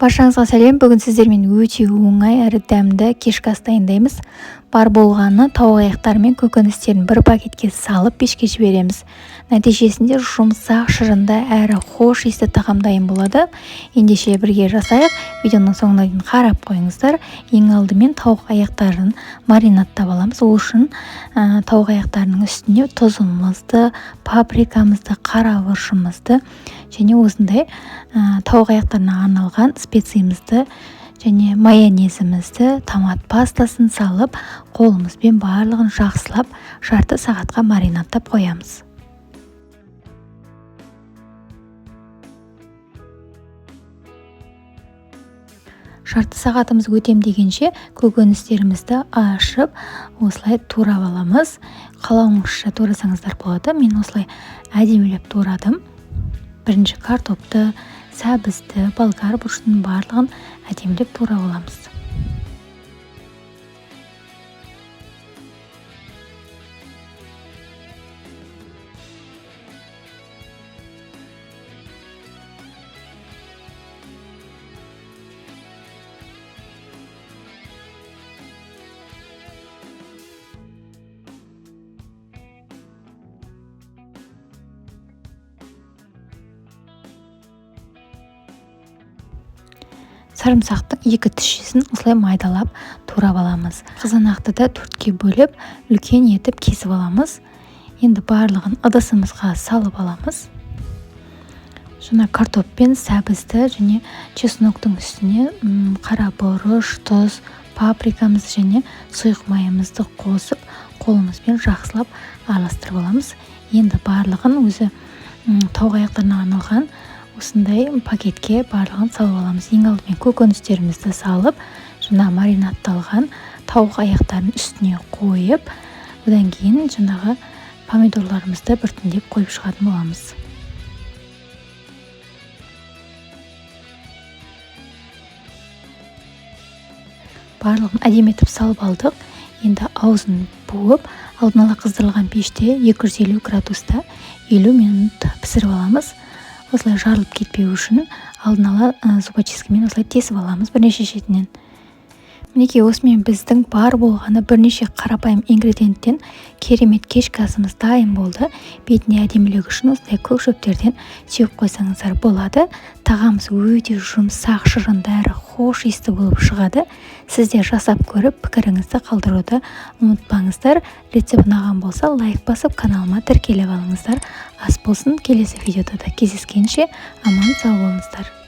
Баршаңызға сәлем. Бүгін сіздермен өте оңай әрі дәмді кешкі ас дайындаймыз. Бар болғаны тауық аяқтары мен көкөністерін бір пакетке салып пешке жібереміз. Нәтижесінде жұмсақ, шырынды әрі хош иісті тағам дайын болады. Ендеше бірге жасайық. Видеоның соңына дейін қарап қойыңыздар. Ең алдымен тауық аяқтарын маринадтап аламыз. Ол үшін тауық аяқтарының үстіне тұзымызды, паприкамызды, қарабұршымызды және осындай тауық аяқтарына арналған специямызды және майонезімізді, томат пастасын салып, қолымызбен барлығын жақсылап жарты сағатқа маринадтап қоямыз. Жарты сағатымыз өтем дегенше көкөністерімізді ашып, осылай турап аламыз. Қалауыңызша турасаңыздар болады. Мен осылай әдемілеп турадым. Бірінші картопты, сәбізді, болгар бұрышының барлығын әдемілеп турап аламыз. Сарымсақтың 2 тізшесін осылай майдалап турап аламыз. Қызанақты да 4-ке бөліп, үлкен етіп кесіп аламыз. Енді барлығын ыдысымызға салып аламыз. Жаңа картоппен сәбізді және чесноктың үстіне қарабұрыш, тұз, паприкамыз және сұйық майымызды қосып, қолымызбен жақсылап араластырып аламыз. Енді барлығын өзі тауық аяқтарына арналған осындай пакетке барлығын салып аламыз. Ең алдымен көкөністерімізді салып, жаңа маринадталған тауық аяқтарын үстіне қойып, одан кейін жаңағы помидорларымызды біртіндеп қойып шығатын боламыз. Барлығын әдемі етіп салып алдық. Енді аузын буып, алдын ала қыздырылған пеште 250 градуста 50 минут пісіріп аламыз. Осылай жарылып кетпеу үшін алдын ала зубочисткамен осылай тесіп аламыз бірнеше шетінен. Мінекей осымен біздің бар болғаны бірнеше қарапайым ингредиенттен керемет кешкі асымыз дайын болды. Бетіне әдемілік үшін осылай көк шөптерден сеуіп қойсаңыздар болады. Тағамыз өте жұмсақ, шырынды әрі хош иісті болып шығады. Сіздер жасап көріп, пікіріңізді қалдыруды ұмытпаңыздар. Рецепт ұнаған болса, лайк басып, каналыма тіркеліп алыңыздар. Ас болсын, келесі видеода да кездескенше аман сау болыңыздар.